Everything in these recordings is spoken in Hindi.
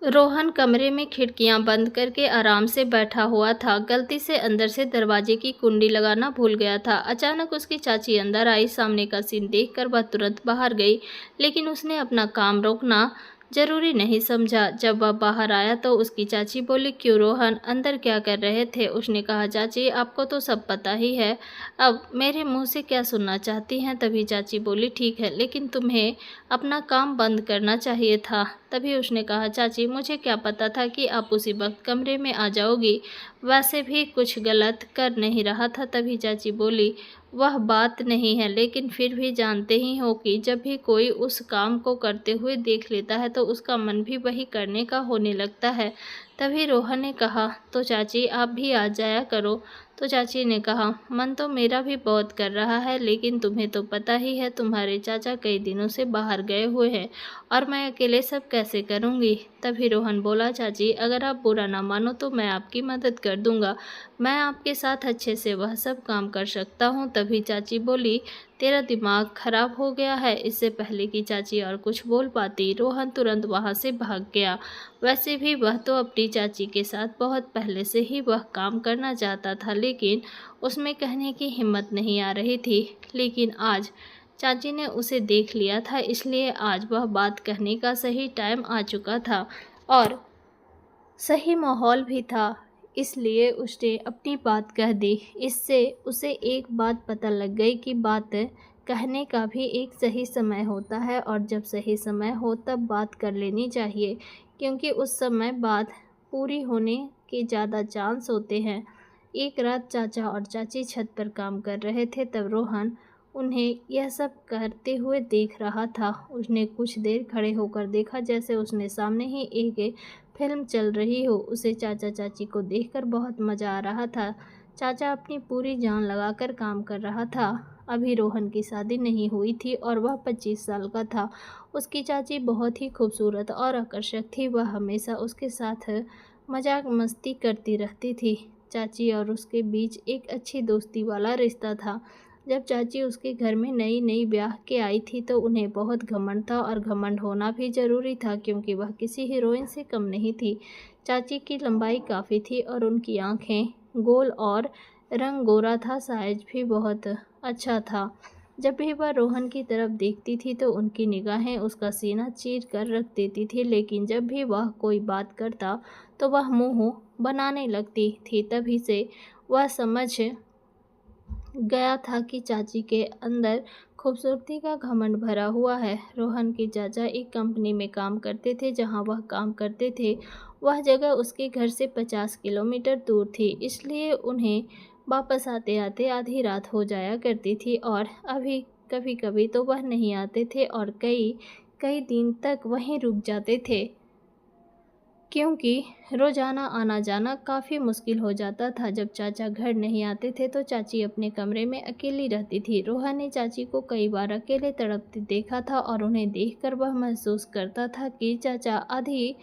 रोहन कमरे में खिड़कियां बंद करके आराम से बैठा हुआ था। गलती से अंदर से दरवाजे की कुंडी लगाना भूल गया था। अचानक उसकी चाची अंदर आई। सामने का सीन देखकर वह तुरंत बाहर गई, लेकिन उसने अपना काम रोकना जरूरी नहीं समझा। जब वह बाहर आया तो उसकी चाची बोली, क्यों रोहन, अंदर क्या कर रहे थे? उसने कहा, चाची आपको तो सब पता ही है, अब मेरे मुंह से क्या सुनना चाहती हैं? तभी चाची बोली, ठीक है, लेकिन तुम्हें अपना काम बंद करना चाहिए था। तभी उसने कहा, चाची मुझे क्या पता था कि आप उसी वक्त कमरे में आ जाओगी, वैसे भी कुछ गलत कर नहीं रहा था। तभी चाची बोली, वह बात नहीं है, लेकिन फिर भी जानते ही हो कि जब भी कोई उस काम को करते हुए देख लेता है तो उसका मन भी वही करने का होने लगता है। तभी रोहन ने कहा, तो चाची आप भी आ जाया करो। तो चाची ने कहा, मन तो मेरा भी बहुत कर रहा है, लेकिन तुम्हें तो पता ही है तुम्हारे चाचा कई दिनों से बाहर गए हुए हैं और मैं अकेले सब कैसे करूँगी। तभी रोहन बोला, चाची अगर आप बुरा ना मानो तो मैं आपकी मदद कर दूंगा, मैं आपके साथ अच्छे से वह सब काम कर सकता हूँ। तभी चाची बोली, तेरा दिमाग खराब हो गया है। इससे पहले कि चाची और कुछ बोल पाती, रोहन तुरंत वहाँ से भाग गया। वैसे भी वह तो अपनी चाची के साथ बहुत पहले से ही वह काम करना चाहता था, लेकिन उसमें कहने की हिम्मत नहीं आ रही थी। लेकिन आज चाची ने उसे देख लिया था, इसलिए आज वह बात कहने का सही टाइम आ चुका था और सही माहौल भी था, इसलिए उसने अपनी बात कह दी। इससे उसे एक बात पता लग गई कि बात कहने का भी एक सही समय होता है और जब सही समय हो तब बात कर लेनी चाहिए, क्योंकि उस समय बात पूरी होने के ज़्यादा चांस होते हैं। एक रात चाचा और चाची छत पर काम कर रहे थे, तब रोहन उन्हें यह सब करते हुए देख रहा था। उसने कुछ देर खड़े होकर देखा, जैसे उसने सामने ही एक फिल्म चल रही हो। उसे चाचा चाची को देखकर बहुत मज़ा आ रहा था। चाचा अपनी पूरी जान लगाकर काम कर रहा था। अभी रोहन की शादी नहीं हुई थी और वह 25 साल का था। उसकी चाची बहुत ही खूबसूरत और आकर्षक थी। वह हमेशा उसके साथ मजाक मस्ती करती रहती थी। चाची और उसके बीच एक अच्छी दोस्ती वाला रिश्ता था। जब चाची उसके घर में नई नई ब्याह के आई थी तो उन्हें बहुत घमंड था, और घमंड होना भी ज़रूरी था क्योंकि वह किसी हीरोइन से कम नहीं थी। चाची की लंबाई काफ़ी थी और उनकी आंखें गोल और रंग गोरा था, साइज भी बहुत अच्छा था। जब भी वह रोहन की तरफ देखती थी तो उनकी निगाहें उसका सीना चीर कर रख देती थी, लेकिन जब भी वह कोई बात करता तो वह मुंह बनाने लगती थी। तभी से वह समझ गया था कि चाची के अंदर खूबसूरती का घमंड भरा हुआ है। रोहन के चाचा एक कंपनी में काम करते थे। जहां वह काम करते थे वह जगह उसके घर से 50 किलोमीटर दूर थी, इसलिए उन्हें वापस आते आते आधी रात हो जाया करती थी और अभी कभी कभी तो वह नहीं आते थे और कई कई दिन तक वहीं रुक जाते थे, क्योंकि रोज़ाना आना जाना काफ़ी मुश्किल हो जाता था। जब चाचा घर नहीं आते थे तो चाची अपने कमरे में अकेली रहती थी। रोहन ने चाची को कई बार अकेले तड़पते देखा था और उन्हें देखकर वह महसूस करता था कि चाचा आधी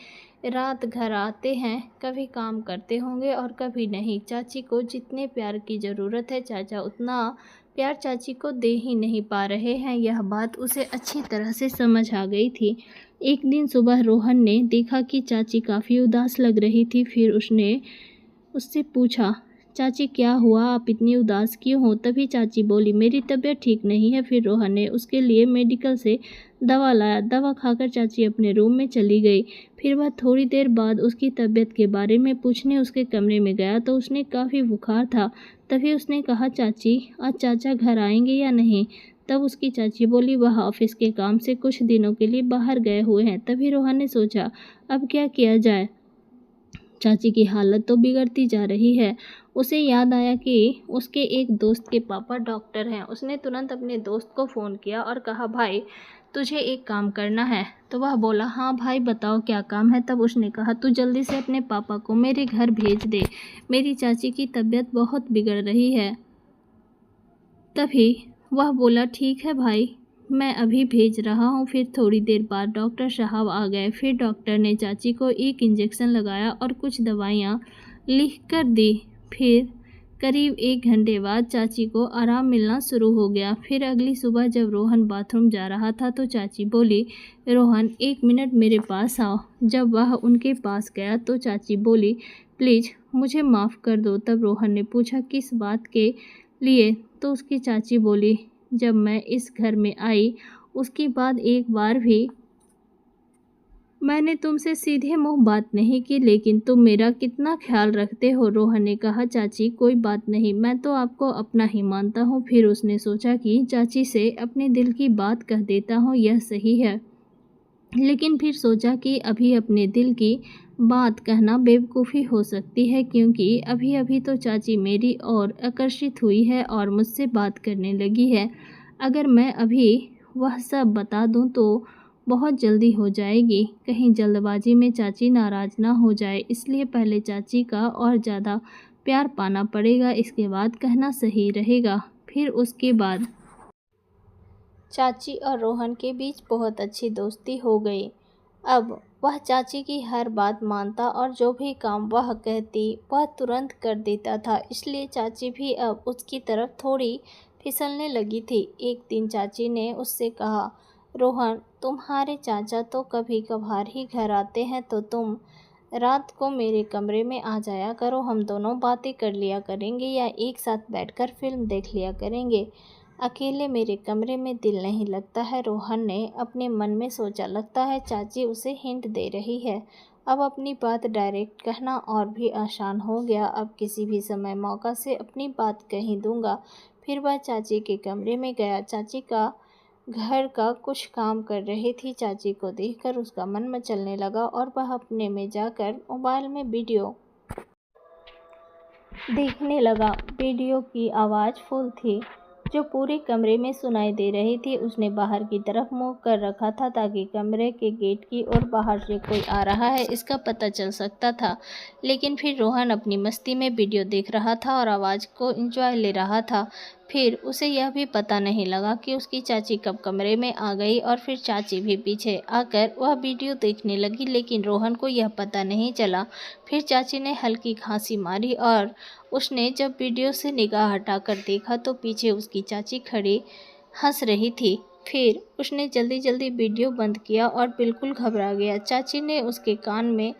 रात घर आते हैं, कभी काम करते होंगे और कभी नहीं। चाची को जितने प्यार की ज़रूरत है चाचा उतना प्यार चाची को दे ही नहीं पा रहे हैं। यह बात उसे अच्छी तरह से समझ आ गई थी। एक दिन सुबह रोहन ने देखा कि चाची काफ़ी उदास लग रही थी। फिर उसने उससे पूछा, चाची क्या हुआ, आप इतनी उदास क्यों हो? तभी चाची बोली, मेरी तबीयत ठीक नहीं है। फिर रोहन ने उसके लिए मेडिकल से दवा लाया। दवा खाकर चाची अपने रूम में चली गई। फिर वह थोड़ी देर बाद उसकी तबीयत के बारे में पूछने उसके कमरे में गया तो उसने काफ़ी बुखार था। तभी उसने कहा, चाची आज चाचा घर आएंगे या नहीं? तब उसकी चाची बोली, वह ऑफिस के काम से कुछ दिनों के लिए बाहर गए हुए हैं। तभी रोहन ने सोचा, अब क्या किया जाए, चाची की हालत तो बिगड़ती जा रही है। उसे याद आया कि उसके एक दोस्त के पापा डॉक्टर हैं। उसने तुरंत अपने दोस्त को फ़ोन किया और कहा, भाई तुझे एक काम करना है। तो वह बोला, हाँ भाई बताओ क्या काम है। तब उसने कहा, तू जल्दी से अपने पापा को मेरे घर भेज दे, मेरी चाची की तबीयत बहुत बिगड़ रही है। तभी वह बोला, ठीक है भाई, मैं अभी भेज रहा हूँ। फिर थोड़ी देर बाद डॉक्टर साहब आ गए। फिर डॉक्टर ने चाची को एक इंजेक्शन लगाया और कुछ दवाइयाँ लिख कर दी। फिर करीब 1 घंटे बाद चाची को आराम मिलना शुरू हो गया। फिर अगली सुबह जब रोहन बाथरूम जा रहा था तो चाची बोली, रोहन 1 मिनट मेरे पास आओ। जब वह उनके पास गया तो चाची बोली, प्लीज़ मुझे माफ़ कर दो। तब रोहन ने पूछा, किस बात के लिए? तो उसकी चाची बोली, जब मैं इस घर में आई उसके बाद एक बार भी मैंने तुमसे सीधे मुंह बात नहीं की, लेकिन तुम मेरा कितना ख्याल रखते हो। रोहन ने कहा, चाची कोई बात नहीं, मैं तो आपको अपना ही मानता हूँ। फिर उसने सोचा कि चाची से अपने दिल की बात कह देता हूँ, यह सही है। लेकिन फिर सोचा कि अभी अपने दिल की बात कहना बेवकूफ़ी हो सकती है, क्योंकि अभी अभी तो चाची मेरी ओर आकर्षित हुई है और मुझसे बात करने लगी है। अगर मैं अभी वह सब बता दूं तो बहुत जल्दी हो जाएगी, कहीं जल्दबाजी में चाची नाराज़ ना हो जाए, इसलिए पहले चाची का और ज़्यादा प्यार पाना पड़ेगा, इसके बाद कहना सही रहेगा। फिर उसके बाद चाची और रोहन के बीच बहुत अच्छी दोस्ती हो गई। अब वह चाची की हर बात मानता और जो भी काम वह कहती वह तुरंत कर देता था, इसलिए चाची भी अब उसकी तरफ थोड़ी फिसलने लगी थी। एक दिन चाची ने उससे कहा, रोहन तुम्हारे चाचा तो कभी कभार ही घर आते हैं, तो तुम रात को मेरे कमरे में आ जाया करो, हम दोनों बातें कर लिया करेंगे या एक साथ बैठकर फिल्म देख लिया करेंगे। अकेले मेरे कमरे में दिल नहीं लगता है। रोहन ने अपने मन में सोचा, लगता है चाची उसे हिंट दे रही है। अब अपनी बात डायरेक्ट कहना और भी आसान हो गया। अब किसी भी समय मौका से अपनी बात कह दूंगा। फिर वह चाची के कमरे में गया। चाची का घर का कुछ काम कर रही थी। चाची को देखकर उसका मन मचलने लगा और वह अपने में जाकर मोबाइल में वीडियो देखने लगा। वीडियो की आवाज़ फुल थी, जो पूरे कमरे में सुनाई दे रही थी। उसने बाहर की तरफ मुंह कर रखा था ताकि कमरे के गेट की ओर बाहर से कोई आ रहा है इसका पता चल सकता था। लेकिन फिर रोहन अपनी मस्ती में वीडियो देख रहा था और आवाज़ को एंजॉय ले रहा था। फिर उसे यह भी पता नहीं लगा कि उसकी चाची कब कमरे में आ गई और फिर चाची भी पीछे आकर वह वीडियो देखने लगी, लेकिन रोहन को यह पता नहीं चला। फिर चाची ने हल्की खांसी मारी और उसने जब वीडियो से निगाह हटाकर देखा तो पीछे उसकी चाची खड़ी हंस रही थी। फिर उसने जल्दी जल्दी वीडियो बंद किया और बिल्कुल घबरा गया। चाची ने उसके कान में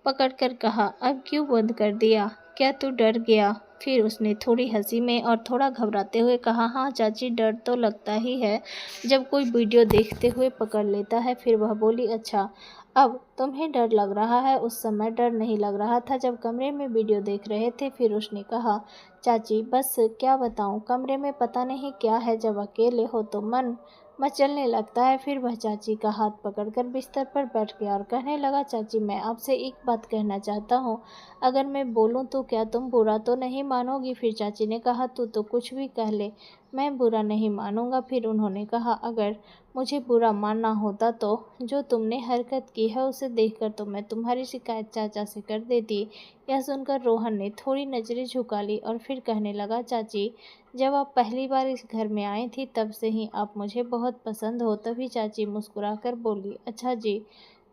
पकड़कर कहा, अब क्यों बंद कर दिया? क्या तू डर गया? फिर उसने थोड़ी हंसी में और थोड़ा घबराते हुए कहा, हाँ चाची, डर तो लगता ही है जब कोई वीडियो देखते हुए पकड़ लेता है। फिर वह बोली, अच्छा अब तुम्हें डर लग रहा है, उस समय डर नहीं लग रहा था जब कमरे में वीडियो देख रहे थे। फिर उसने कहा, चाची बस क्या बताऊं, कमरे में पता नहीं क्या है, जब अकेले हो तो मन मचलने लगता है। फिर वह चाची का हाथ पकड़कर बिस्तर पर बैठ गया और कहने लगा, चाची मैं आपसे एक बात कहना चाहता हूँ, अगर मैं बोलूँ तो क्या तुम बुरा तो नहीं मानोगी? फिर चाची ने कहा, तू तो कुछ भी कह ले, मैं बुरा नहीं मानूंगा। फिर उन्होंने कहा, अगर मुझे बुरा मानना होता तो जो तुमने हरकत की है उसे देखकर तो मैं तुम्हारी शिकायत चाचा से कर देती। यह सुनकर रोहन ने थोड़ी नज़रें झुका ली और फिर कहने लगा, चाची जब आप पहली बार इस घर में आई थी तब से ही आप मुझे बहुत पसंद हो। तभी चाची मुस्कुराकर बोली, अच्छा जी,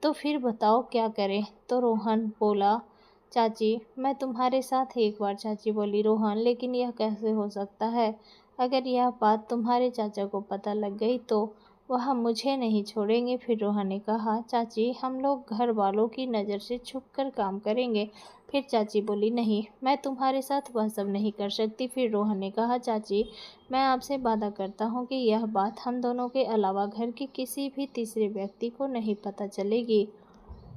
तो फिर बताओ क्या करें? तो रोहन बोला, चाची मैं तुम्हारे साथ एक बार। चाची बोली, रोहन लेकिन यह कैसे हो सकता है? अगर यह बात तुम्हारे चाचा को पता लग गई तो वह मुझे नहीं छोड़ेंगे। फिर रोहन ने कहा, चाची हम लोग घर वालों की नज़र से छुपकर काम करेंगे। फिर चाची बोली, नहीं मैं तुम्हारे साथ वह सब नहीं कर सकती। फिर रोहन ने कहा, चाची मैं आपसे वादा करता हूँ कि यह बात हम दोनों के अलावा घर के किसी भी तीसरे व्यक्ति को नहीं पता चलेगी।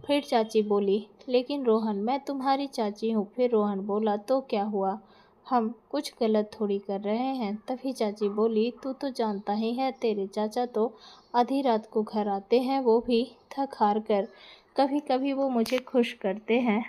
फिर चाची बोली, लेकिन रोहन मैं तुम्हारी चाची हूँ। फिर रोहन बोला, तो क्या हुआ, हम कुछ गलत थोड़ी कर रहे हैं। तभी चाची बोली, तू तो जानता ही है तेरे चाचा तो आधी रात को घर आते हैं, वो भी थक हार कर, कभी कभी वो मुझे खुश करते हैं।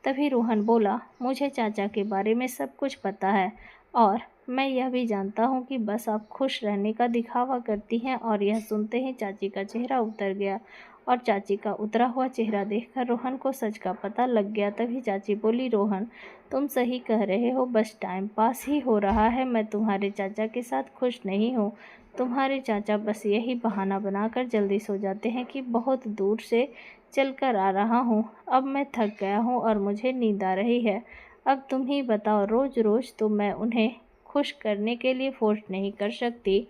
तभी रोहन बोला, मुझे चाचा के बारे में सब कुछ पता है और मैं यह भी जानता हूँ कि बस आप खुश रहने का दिखावा करती हैं। और यह सुनते ही चाची का चेहरा उतर गया और चाची का उतरा हुआ चेहरा देखकर रोहन को सच का पता लग गया। तभी चाची बोली, रोहन तुम सही कह रहे हो, बस टाइम पास ही हो रहा है, मैं तुम्हारे चाचा के साथ खुश नहीं हूँ। तुम्हारे चाचा बस यही बहाना बनाकर जल्दी सो जाते हैं कि बहुत दूर से चल कर आ रहा हूँ। अब मैं थक गया हूँ और मुझे नींद आ रही है, अब तुम ही बताओ, रोज़ रोज़ तो मैं उन्हें खुश करने के लिए फोर्स नहीं कर सकती।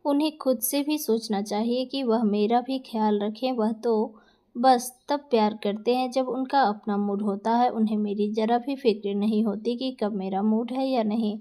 उन्हें खुद से भी सोचना चाहिए कि वह मेरा भी ख्याल रखें। वह तो बस तब प्यार करते हैं जब उनका अपना मूड होता है। उन्हें मेरी ज़रा भी फ़िक्र नहीं होती कि कब मेरा मूड है या नहीं।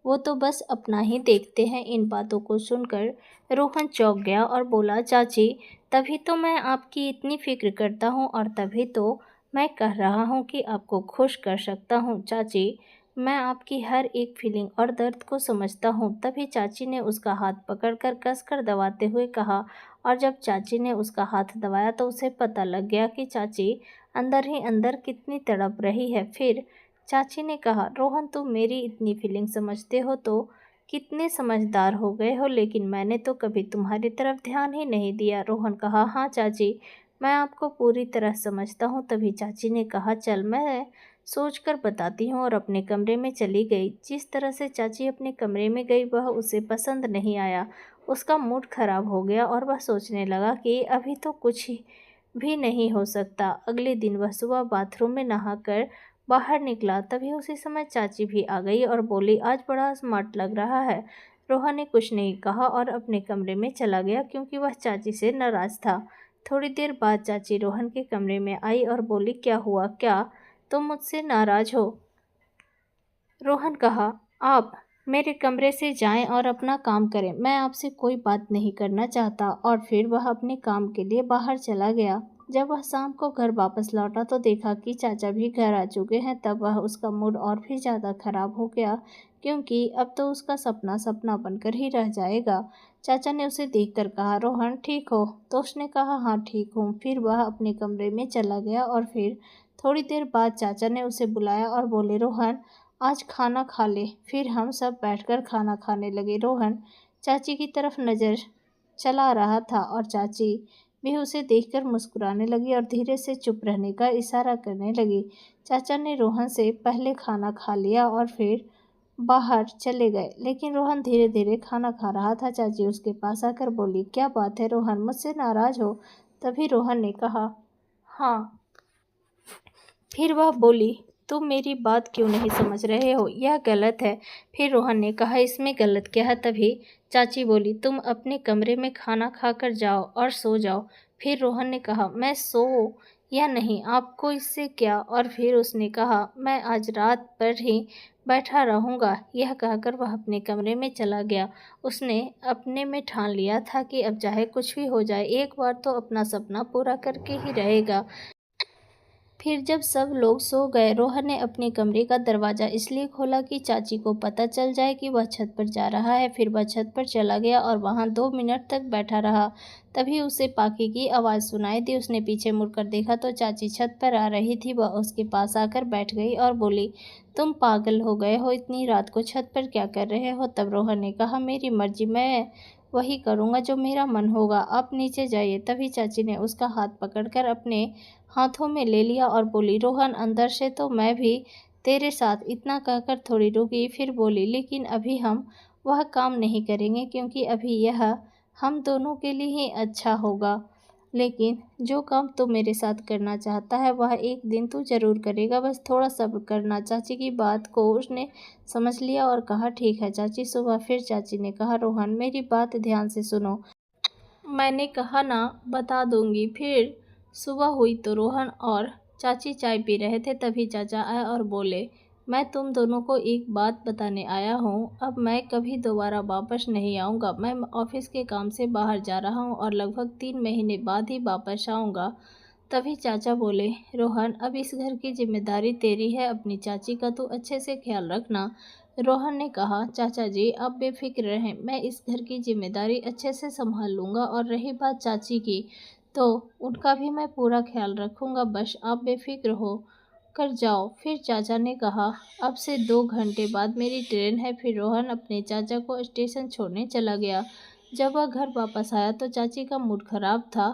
वो तो बस अपना ही देखते हैं। इन बातों को सुनकर रोहन चौंक गया और बोला, चाची, तभी तो मैं आपकी इतनी फ़िक्र करता हूँ और तभी तो मैं कह रहा हूँ कि आपको खुश कर सकता हूँ। चाची, मैं आपकी हर एक फीलिंग और दर्द को समझता हूँ। तभी चाची ने उसका हाथ पकड़कर कसकर दबाते हुए कहा, और जब चाची ने उसका हाथ दबाया तो उसे पता लग गया कि चाची अंदर ही अंदर कितनी तड़प रही है। फिर चाची ने कहा, रोहन, तुम मेरी इतनी फीलिंग समझते हो तो कितने समझदार हो गए हो, लेकिन मैंने तो कभी तुम्हारी तरफ ध्यान ही नहीं दिया। रोहन कहा, हाँ चाची, मैं आपको पूरी तरह समझता हूँ। तभी चाची ने कहा, चल मैं सोचकर बताती हूँ, और अपने कमरे में चली गई। जिस तरह से चाची अपने कमरे में गई वह उसे पसंद नहीं आया। उसका मूड खराब हो गया और वह सोचने लगा कि अभी तो कुछ भी नहीं हो सकता। अगले दिन वह सुबह बाथरूम में नहाकर बाहर निकला। तभी उसी समय चाची भी आ गई और बोली, आज बड़ा स्मार्ट लग रहा है। रोहन ने कुछ नहीं कहा और अपने कमरे में चला गया क्योंकि वह चाची से नाराज था। थोड़ी देर बाद चाची रोहन के कमरे में आई और बोली, क्या हुआ, क्या तुम मुझसे नाराज हो? रोहन कहा, आप मेरे कमरे से जाएं और अपना काम करें, मैं आपसे कोई बात नहीं करना चाहता। और फिर वह अपने काम के लिए बाहर चला गया। जब वह शाम को घर वापस लौटा तो देखा कि चाचा भी घर आ चुके हैं। तब वह उसका मूड और भी ज़्यादा खराब हो गया क्योंकि अब तो उसका सपना सपना बनकर ही रह जाएगा। चाचा ने उसे देखकर कहा, रोहन, ठीक हो? तो उसने कहा, हाँ ठीक हूँ। फिर वह अपने कमरे में चला गया और फिर थोड़ी देर बाद चाचा ने उसे बुलाया और बोले, रोहन, आज खाना खा ले। फिर हम सब बैठकर खाना खाने लगे। रोहन चाची की तरफ नज़र चला रहा था और चाची भी उसे देखकर मुस्कुराने लगी और धीरे से चुप रहने का इशारा करने लगी। चाचा ने रोहन से पहले खाना खा लिया और फिर बाहर चले गए, लेकिन रोहन धीरे धीरे खाना खा रहा था। चाची उसके पास आकर बोली, क्या बात है रोहन, मुझसे नाराज हो? तभी रोहन ने कहा, हाँ। फिर वह बोली, तुम मेरी बात क्यों नहीं समझ रहे हो? यह गलत है। फिर रोहन ने कहा, इसमें गलत क्या है? तभी चाची बोली, तुम अपने कमरे में खाना खाकर जाओ और सो जाओ। फिर रोहन ने कहा, मैं सो या नहीं, आपको इससे क्या? और फिर उसने कहा, मैं आज रात भर ही बैठा रहूँगा। यह कहकर वह अपने कमरे में चला गया। उसने अपने में ठान लिया था कि अब चाहे कुछ भी हो जाए, एक बार तो अपना सपना पूरा करके ही रहेगा। फिर जब सब लोग सो गए, रोहन ने अपने कमरे का दरवाज़ा इसलिए खोला कि चाची को पता चल जाए कि वह छत पर जा रहा है। फिर वह छत पर चला गया और वहां 2 मिनट तक बैठा रहा। तभी उसे पाकी की आवाज़ सुनाई दी। उसने पीछे मुड़कर देखा तो चाची छत पर आ रही थी। वह उसके पास आकर बैठ गई और बोली, तुम पागल हो गए हो? इतनी रात को छत पर क्या कर रहे हो? तब रोहन ने कहा, मेरी मर्जी, मैं वही करूँगा जो मेरा मन होगा, आप नीचे जाइए। तभी चाची ने उसका हाथ पकड़कर अपने हाथों में ले लिया और बोली, रोहन, अंदर से तो मैं भी तेरे साथ। इतना कहकर थोड़ी रुकी, फिर बोली, लेकिन अभी हम वह काम नहीं करेंगे क्योंकि अभी यह हम दोनों के लिए ही अच्छा होगा। लेकिन जो काम तू मेरे साथ करना चाहता है वह एक दिन तू जरूर करेगा, बस थोड़ा सब्र करना। चाची की बात को उसने समझ लिया और कहा, ठीक है चाची। सुबह फिर चाची ने कहा, रोहन, मेरी बात ध्यान से सुनो, मैंने कहा ना, बता दूंगी। फिर सुबह हुई तो रोहन और चाची चाय पी रहे थे। तभी चाचा आए और बोले, मैं तुम दोनों को एक बात बताने आया हूँ। अब मैं कभी दोबारा वापस नहीं आऊँगा। मैं ऑफिस के काम से बाहर जा रहा हूँ और लगभग 3 महीने बाद ही वापस आऊँगा। तभी चाचा बोले, रोहन, अब इस घर की जिम्मेदारी तेरी है, अपनी चाची का तू अच्छे से ख्याल रखना। रोहन ने कहा, चाचा जी आप बेफिक्र रहें, मैं इस घर की जिम्मेदारी अच्छे से संभाल लूँगा। और रही बात चाची की, तो उनका भी मैं पूरा ख्याल रखूँगा, बस आप बेफिक्र हो कर जाओ। फिर चाचा ने कहा, अब से 2 घंटे बाद मेरी ट्रेन है। फिर रोहन अपने चाचा को स्टेशन छोड़ने चला गया। जब वह घर वापस आया तो चाची का मूड खराब था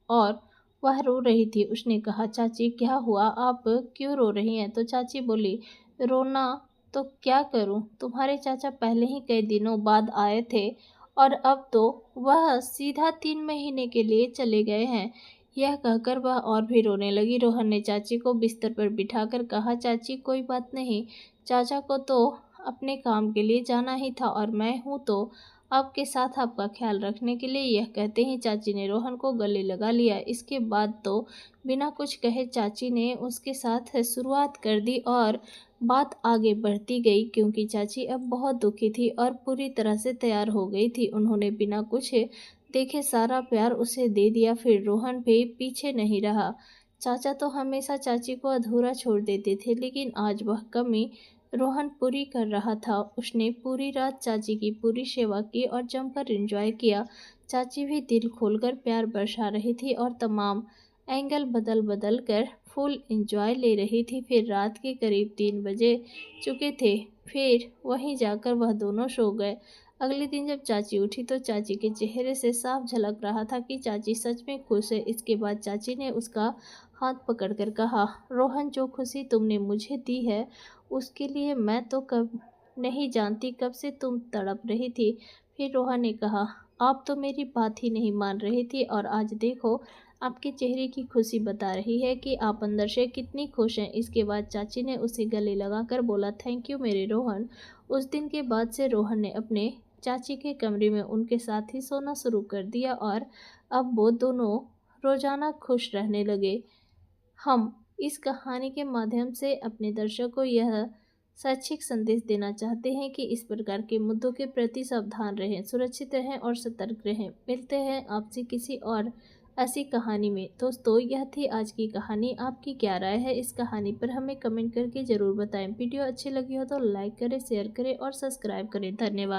और वह रो रही थी। उसने कहा, चाची क्या हुआ, आप क्यों रो रही हैं? तो चाची बोली, रोना तो क्या करूं, तुम्हारे चाचा पहले ही कई दिनों बाद आए थे और अब तो वह सीधा 3 महीने के लिए चले गए हैं। यह कहकर वह और भी रोने लगी। रोहन ने चाची को बिस्तर पर बिठाकर कहा, चाची कोई बात नहीं, चाचा को तो अपने काम के लिए जाना ही था और मैं हूँ तो आपके साथ आपका ख्याल रखने के लिए। यह कहते ही चाची ने रोहन को गले लगा लिया। इसके बाद तो बिना कुछ कहे चाची ने उसके साथ शुरुआत कर दी और बात आगे बढ़ती गई, क्योंकि चाची अब बहुत दुखी थी और पूरी तरह से तैयार हो गई थी। उन्होंने बिना कुछ देखे सारा प्यार उसे दे दिया। फिर रोहन भी पीछे नहीं रहा। चाचा तो हमेशा चाची को अधूरा छोड़ देते थे, लेकिन आज वह कमी रोहन पूरी कर रहा था। उसने पूरी रात चाची की पूरी सेवा की और जमकर एंजॉय किया। चाची भी दिल खोलकर प्यार बरसा रही थी और तमाम एंगल बदल बदल कर फुल एंजॉय ले रही थी। फिर रात के करीब 3 बजे चुके थे। फिर वहीं जाकर वह दोनों सो गए। अगले दिन जब चाची उठी तो चाची के चेहरे से साफ झलक रहा था कि चाची सच में खुश है। इसके बाद चाची ने उसका हाथ पकड़कर कहा, रोहन, जो खुशी तुमने मुझे दी है उसके लिए मैं तो कब नहीं जानती कब से तुम तड़प रही थी। फिर रोहन ने कहा, आप तो मेरी बात ही नहीं मान रही थी और आज देखो आपके चेहरे की खुशी बता रही है कि आप अंदर से कितनी खुश हैं। इसके बाद चाची ने उसे गले लगाकर बोला, थैंक यू मेरे रोहन। उस दिन के बाद से रोहन ने अपने चाची के कमरे में उनके साथ ही सोना शुरू कर दिया और अब वो दोनों रोजाना खुश रहने लगे। हम इस कहानी के माध्यम से अपने दर्शकों को यह शैक्षिक संदेश देना चाहते हैं कि इस प्रकार के मुद्दों के प्रति सावधान रहें, सुरक्षित रहें और सतर्क रहें। मिलते हैं आपसे किसी और ऐसी कहानी में। दोस्तों, यह थी आज की कहानी। आपकी क्या राय है इस कहानी पर, हमें कमेंट करके ज़रूर बताएं। वीडियो अच्छी लगी हो तो लाइक करें, शेयर करें और सब्सक्राइब करें। धन्यवाद।